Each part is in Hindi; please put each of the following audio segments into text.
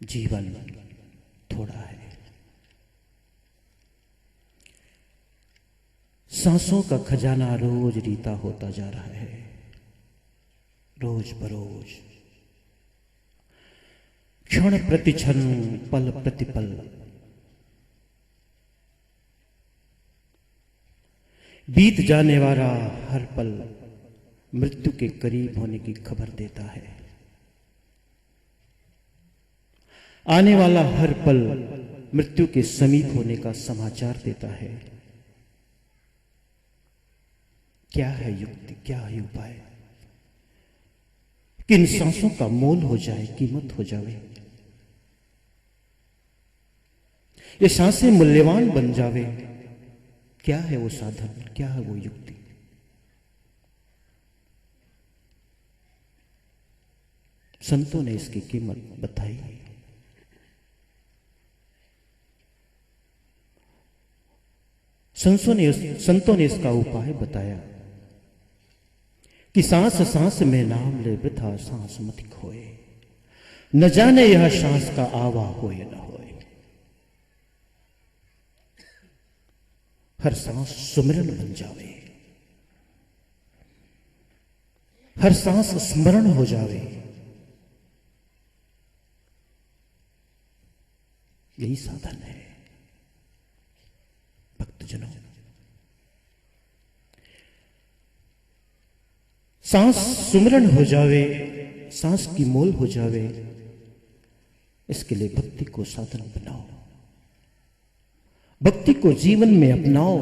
जीवन थोड़ा है। सांसों का खजाना रोज रीता होता जा रहा है, रोज बरोज, क्षण प्रति क्षण, पल प्रतिपल। बीत जाने वाला हर पल मृत्यु के करीब होने की खबर देता है। आने वाला हर पल मृत्यु के समीप होने का समाचार देता है। क्या है युक्ति, क्या है उपाय कि इन सांसों का मोल हो जाए, कीमत हो जाए, ये सांसें मूल्यवान बन जावे। क्या है वो साधन, क्या है वो युक्ति? संतों ने इसकी कीमत बताई। संतों ने इसका उपाय बताया कि सांस सांस में नाम ले, वृथा सांस मत खोए, न जाने यह सांस का आवा होए न होए। हर सांस सुमिरन बन जावे, हर सांस स्मरण हो जावे। यही साधन है भक्तजनों। सांस सुमिरन हो जावे, सांस की मोल हो जावे, इसके लिए भक्ति को साधन बनाओ, भक्ति को जीवन में अपनाओ।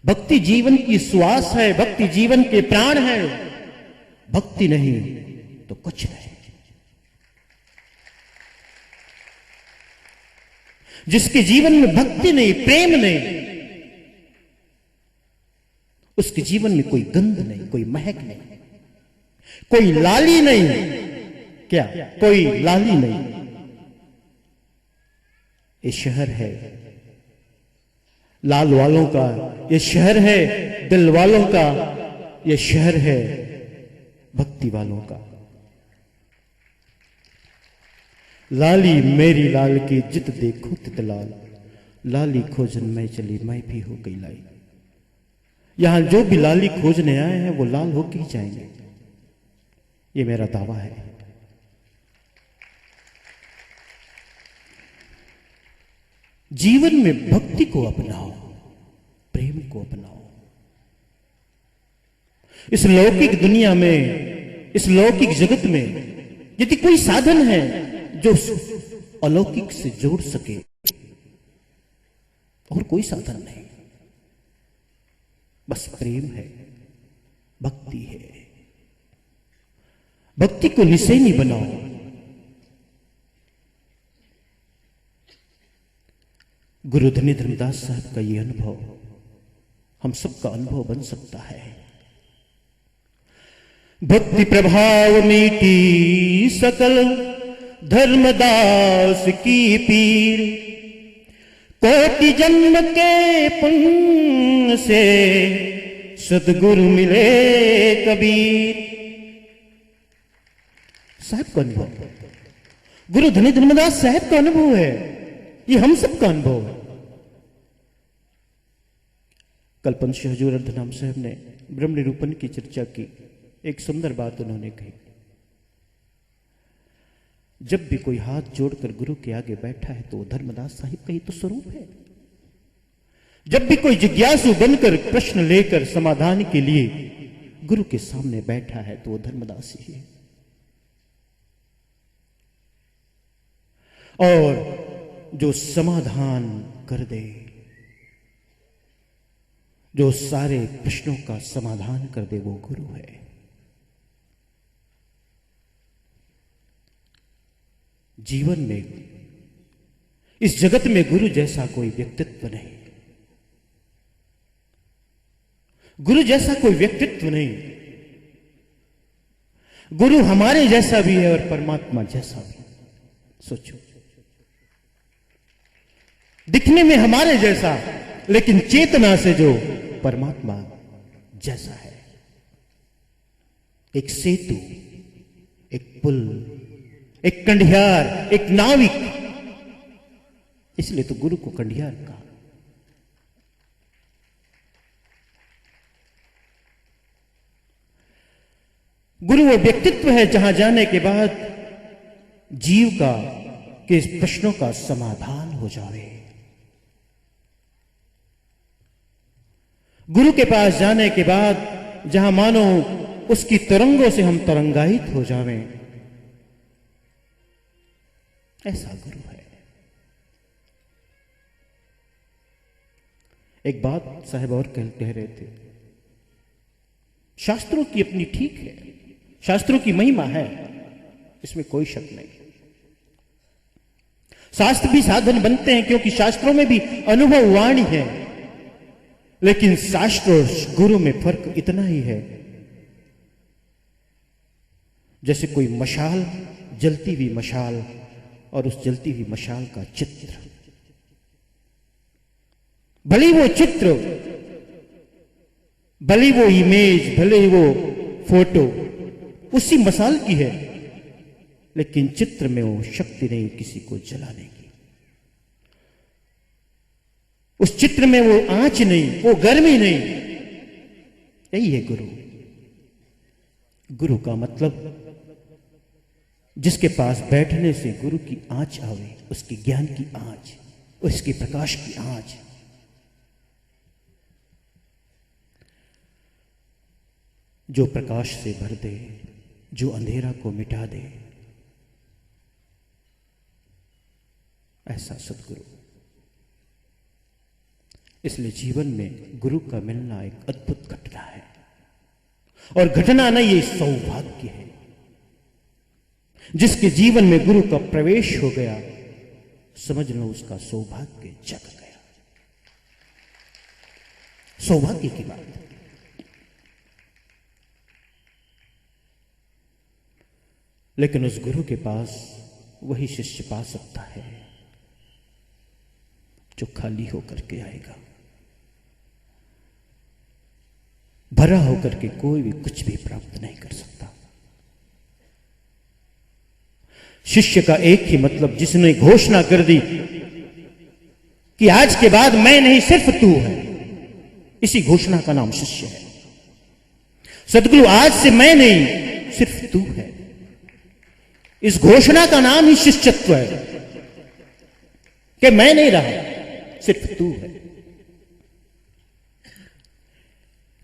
भक्ति जीवन की श्वास है, भक्ति जीवन के प्राण है। भक्ति नहीं तो कुछ नहीं। जिसके जीवन में भक्ति नहीं, प्रेम नहीं, उसके जीवन में कोई गंध नहीं, कोई महक नहीं, कोई लाली नहीं। क्या? कोई लाली नहीं। ये शहर है लाल वालों का, ये शहर है दिल वालों का, ये शहर है भक्ति वालों का। लाली मेरी लाल की जित देखो तित लाल, लाली खोजन मैं चली मैं भी हो गई लाई। यहां जो भी लाली खोजने आए हैं वो लाल होके ही जाएंगे, ये मेरा दावा है। जीवन में भक्ति को अपनाओ, प्रेम को अपनाओ। इस लौकिक दुनिया में, इस लौकिक जगत में यदि कोई साधन है जो अलौकिक से जोड़ सके, और कोई साधन नहीं, बस प्रेम है, भक्ति है। भक्ति को निशानी बनाओ। गुरु धनी धर्मदास साहब का यह अनुभव हम सबका अनुभव बन सकता है। भक्ति प्रभाव मीठी सकल धर्मदास की पीर, कोटि जन्म के पुण्य से सदगुरु मिले कबीर। साहब का अनुभव, गुरु धनी धर्मदास साहब का अनुभव है, ये हम सबका अनुभव है। कल पंच हजूर अर्धनाम साहब ने ब्रह्म निरूपण की चर्चा की। एक सुंदर बात उन्होंने कही, जब भी कोई हाथ जोड़कर गुरु के आगे बैठा है तो वो धर्मदास साहिब का ही तो स्वरूप है। जब भी कोई जिज्ञासु बनकर प्रश्न लेकर समाधान के लिए गुरु के सामने बैठा है तो वो धर्मदास ही है। और जो समाधान कर दे, जो सारे प्रश्नों का समाधान कर दे, वो गुरु है। जीवन में, इस जगत में गुरु जैसा कोई व्यक्तित्व नहीं, गुरु जैसा कोई व्यक्तित्व नहीं। गुरु हमारे जैसा भी है और परमात्मा जैसा भी। सोचो, दिखने में हमारे जैसा, लेकिन चेतना से जो परमात्मा जैसा है। एक सेतु, एक पुल, एक कंडियार, एक नाविक, इसलिए तो गुरु को कंडियार कहा। गुरु वो व्यक्तित्व है जहां जाने के बाद जीव का के प्रश्नों का समाधान हो जावे। गुरु के पास जाने के बाद जहां मानो उसकी तरंगों से हम तरंगायित हो जावें, ऐसा गुरु है। एक बात साहब और कह रहे थे, शास्त्रों की अपनी ठीक है, शास्त्रों की महिमा है, इसमें कोई शक नहीं। शास्त्र भी साधन बनते हैं क्योंकि शास्त्रों में भी अनुभव वाणी है, लेकिन शास्त्र और गुरु में फर्क इतना ही है जैसे कोई मशाल, जलती हुई मशाल और उस जलती हुई मशाल का चित्र। भले वो चित्र, भले वो इमेज, भले वो फोटो उसी मसाल की है, लेकिन चित्र में वो शक्ति नहीं किसी को जलाने की। उस चित्र में वो आंच नहीं, वो गर्मी नहीं। यही है गुरु। गुरु का मतलब जिसके पास बैठने से गुरु की आंच आवे, उसकी ज्ञान की आंच, उसके प्रकाश की आंच। जो प्रकाश से भर दे, जो अंधेरा को मिटा दे, ऐसा सदगुरु। इसलिए जीवन में गुरु का मिलना एक अद्भुत घटना है, और घटना नहीं, ये सौभाग्य है। जिसके जीवन में गुरु का प्रवेश हो गया, समझ लो उसका सौभाग्य जग गया। सौभाग्य की बात है। लेकिन उस गुरु के पास वही शिष्य पा सकता है जो खाली होकर के आएगा। भरा होकर के कोई भी कुछ भी प्राप्त नहीं कर सकता। शिष्य का एक ही मतलब, जिसने घोषणा कर दी कि आज के बाद मैं नहीं सिर्फ तू है, इसी घोषणा का नाम शिष्य है। सदगुरु आज से मैं नहीं सिर्फ तू है, इस घोषणा का नाम ही शिष्यत्व है कि मैं नहीं रहा, सिर्फ तू है।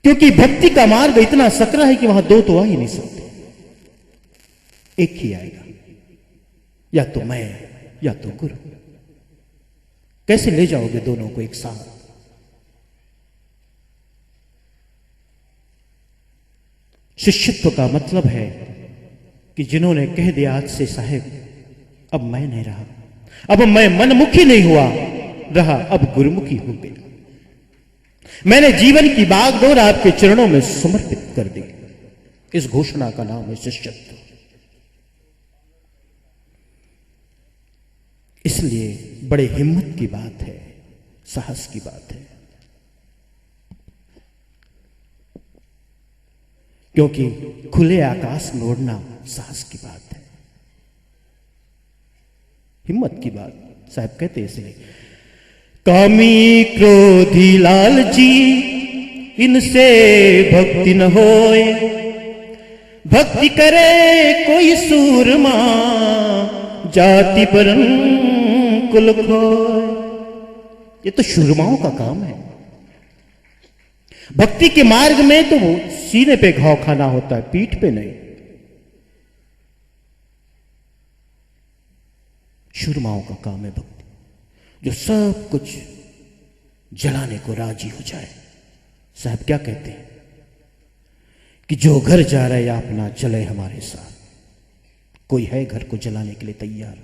क्योंकि भक्ति का मार्ग इतना सकरा है कि वहां दो तो आ ही नहीं सकते, एक ही आएगा, या तो मैं या तो गुरु। कैसे ले जाओगे दोनों को एक साथ? शिष्यत्व का मतलब है कि जिन्होंने कह दिया आज से साहेब अब मैं नहीं रहा, अब मैं मनमुखी नहीं हुआ रहा, अब गुरुमुखी हो गया, मैंने जीवन की बागडोर आपके चरणों में समर्पित कर दी। इस घोषणा का नाम है शिष्यत्व। इसलिए बड़े हिम्मत की बात है, साहस की बात है, क्योंकि खुले आकाश में उड़ना साहस की बात है, हिम्मत की बात। साहब कहते इसलिए, कामी क्रोधी लालची इनसे भक्ति न होए, भक्ति करे कोई सूरमा जाति परम कुल खोए। ये तो शूरमाओं का काम है। भक्ति के मार्ग में तो वो सीने पे घाव खाना होता है, पीठ पे नहीं। शूरमाओं का काम है भक्ति, जो सब कुछ जलाने को राजी हो जाए। साहब क्या कहते हैं कि जो घर जा रहा है या अपना चले हमारे साथ। कोई है घर को जलाने के लिए तैयार?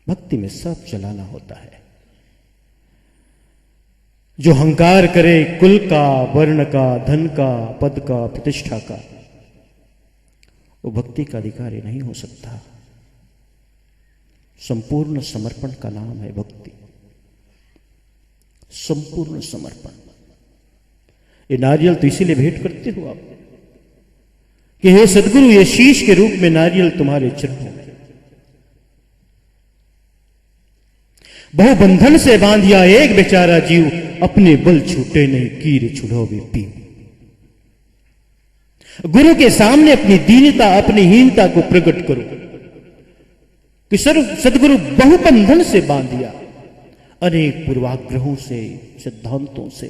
भक्ति में सब जलाना होता है। जो हंकार करे कुल का, वर्ण का, धन का, पद का, प्रतिष्ठा का, वो भक्ति का अधिकारी नहीं हो सकता। संपूर्ण समर्पण का नाम है भक्ति, संपूर्ण समर्पण। ये नारियल तो इसीलिए भेंट करते हो आप कि हे सदगुरु, ये शीश के रूप में नारियल तुम्हारे चरणों में। बहु बंधन से बांधिया एक बेचारा जीव, अपने बल छूटे नहीं कीर छुड़ोगे पीव। गुरु के सामने अपनी दीनता, अपनी हीनता को प्रकट करो कि सदगुरु बहु बंधन से बांधिया, अनेक पूर्वाग्रहों से, सिद्धांतों से,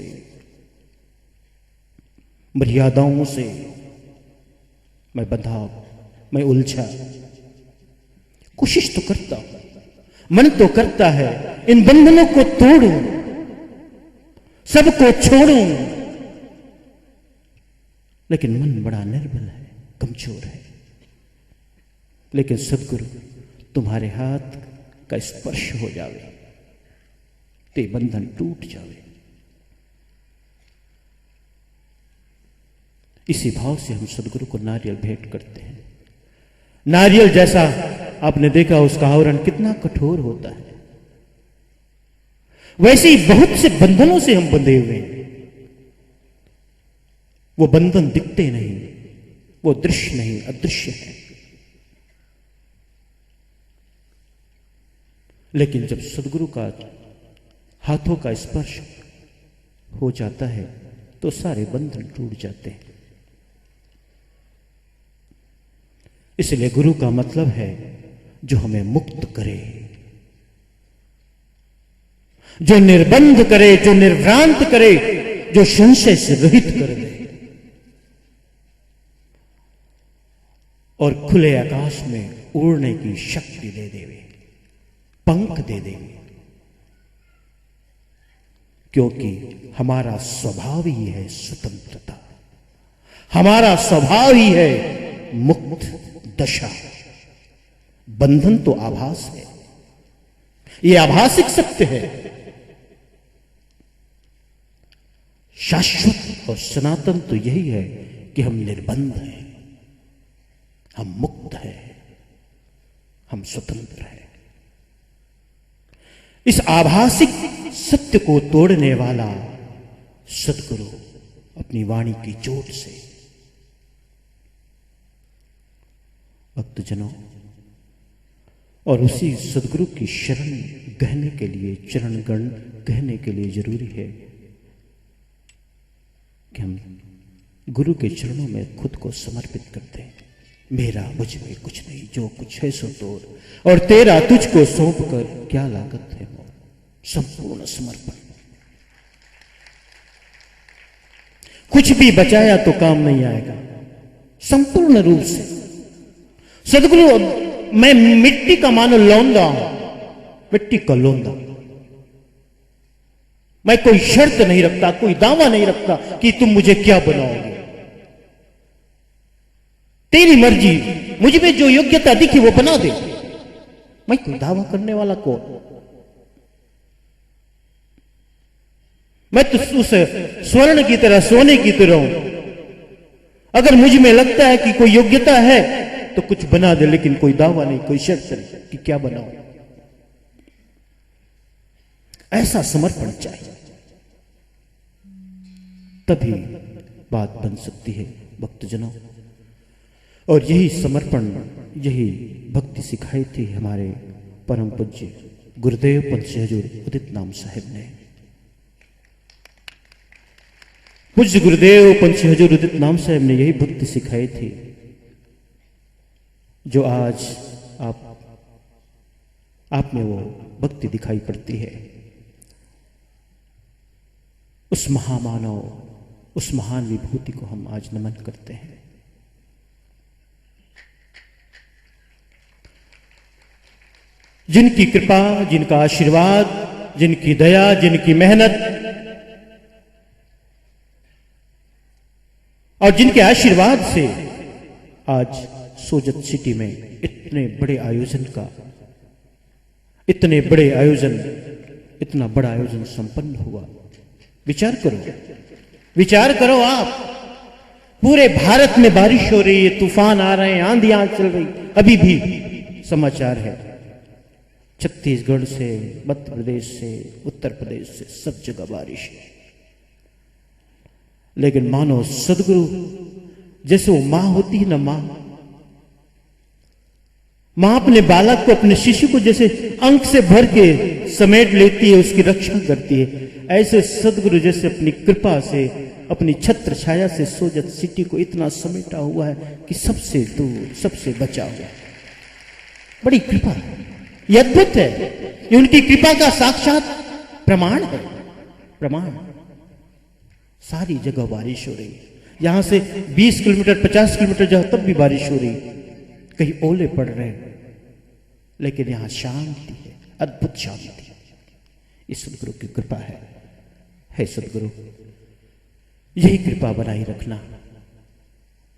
मर्यादाओं से मैं बंधा, मैं उलझा। कोशिश तो करता हूं, मन तो करता है इन बंधनों को तोड़ूं, सबको छोड़ूं, लेकिन मन बड़ा निर्बल है, कमजोर है। लेकिन सदगुरु तुम्हारे हाथ का स्पर्श हो जावे ते बंधन टूट जावे। इसी भाव से हम सदगुरु को नारियल भेंट करते हैं। नारियल जैसा आपने देखा उसका आवरण कितना कठोर होता है, वैसे ही बहुत से बंधनों से हम बंधे हुए हैं। वो बंधन दिखते नहीं, वो दृश्य नहीं, अदृश्य है। लेकिन जब सदगुरु का हाथों का स्पर्श हो जाता है तो सारे बंधन टूट जाते हैं। इसलिए गुरु का मतलब है जो हमें मुक्त करे, जो निर्बंध करे, जो निर्भ्रांत करे, जो संशय से रहित कर दे और खुले आकाश में उड़ने की शक्ति दे देवे, पंख दे देवे। क्योंकि हमारा स्वभाव ही है स्वतंत्रता, हमारा स्वभाव ही है मुक्त दशा। बंधन तो आभास है, यह आभासिक सत्य है। शाश्वत और सनातन तो यही है कि हम निर्बंध हैं, हम मुक्त हैं, हम स्वतंत्र हैं। इस आभासिक सत्य को तोड़ने वाला सदगुरु अपनी वाणी की चोट से भक्तजनों और उसी सदगुरु की शरण गहने के लिए, चरण गण गहने के लिए जरूरी है कि हम गुरु के चरणों में खुद को समर्पित करते हैं। मेरा मुझ में कुछ नहीं, जो कुछ है सो तोड़, और तेरा तुझको सौंप कर क्या लागत है मोर। संपूर्ण समर्पण। कुछ भी बचाया तो काम नहीं आएगा। संपूर्ण रूप से सदगुरु, मैं मिट्टी का मानो लौंदा हूं, मिट्टी का लौंदा। मैं कोई शर्त नहीं रखता, कोई दावा नहीं रखता कि तुम मुझे क्या बनाओगे। तेरी मर्जी, मुझ में जो योग्यता दिखी वो बना दे। मैं कोई दावा करने वाला कौन? मैं तो उस स्वर्ण की तरह, सोने की तरह हूं। अगर मुझ में लगता है कि कोई योग्यता है तो कुछ बना दे, लेकिन कोई दावा नहीं, कोई शर्त नहीं कि क्या बनाओ। ऐसा समर्पण चाहिए, तभी बात बन सकती है भक्तजनों। और यही समर्पण, यही भक्ति सिखाई थी हमारे परम पूज्य गुरुदेव पंथी हजूर उदित नाम साहिब ने। पूज्य गुरुदेव पंथी हजूर उदित नाम साहिब ने यही भक्ति सिखाई थी जो आज आप में वो भक्ति दिखाई पड़ती है। उस महामानव, उस महान विभूति को हम आज नमन करते हैं। जिनकी कृपा, जिनका आशीर्वाद, जिनकी दया, जिनकी मेहनत और जिनके आशीर्वाद से आज सोजत सिटी में इतने बड़े आयोजन का, इतने बड़े आयोजन, इतना बड़ा आयोजन संपन्न हुआ। विचार करो, विचार करो आप। पूरे भारत में बारिश हो रही है, तूफान आ रहे हैं, आंधियां चल रही, अभी भी समाचार है छत्तीसगढ़ से, मध्य प्रदेश से, उत्तर प्रदेश से, सब जगह बारिश है। लेकिन मानो सदगुरु जैसे वो मां होती है ना, मां अपने बालक को, अपने शिशु को जैसे अंक से भर के समेट लेती है, उसकी रक्षा करती है, ऐसे सदगुरु जैसे अपनी कृपा से, अपनी छत्र छाया से सोजत सिटी को इतना समेटा हुआ है कि सबसे दूर, सबसे बचा हुआ। बड़ी कृपा है, ये अद्भुत है, ये उनकी कृपा का साक्षात प्रमाण है। प्रमाण, सारी जगह बारिश हो रही है, यहां से 20 किलोमीटर 50 किलोमीटर जाओ तब भी बारिश हो रही, कहीं ओले पड़ रहे हैं, लेकिन यहां शांति है, अद्भुत शांति। इस सदगुरु की कृपा है सदगुरु, यही कृपा बनाई रखना।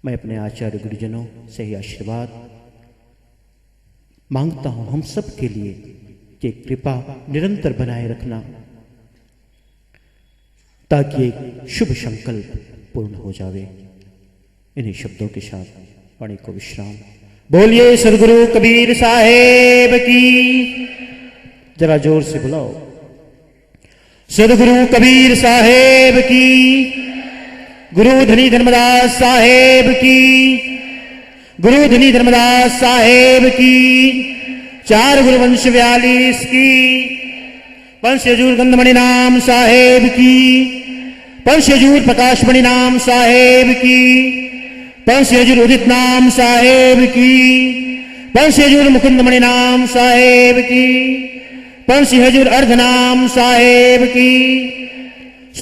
मैं अपने आचार्य गुरुजनों से ही आशीर्वाद मांगता हूं हम सब के लिए कि कृपा निरंतर बनाए रखना, ताकि एक शुभ संकल्प पूर्ण हो जावे। इन्हीं शब्दों के साथ वाणी को विश्राम। बोलिए सदगुरु कबीर साहेब की, जरा जोर से बुलाओ, सदगुरु कबीर साहेब की, गुरु धनी धर्मदास साहेब की, गुरु धनी धर्मदास साहेब की, 4 गुरु वंश 42 की, पंच हजूर गंधमणि नाम साहेब की, पंच हजूर प्रकाशमणि नाम साहेब की, पंच हजूर उदित नाम साहेब की, पंच हजूर मुकुंदमणि नाम साहेब की, पंच हजूर अर्ध नाम साहेब की,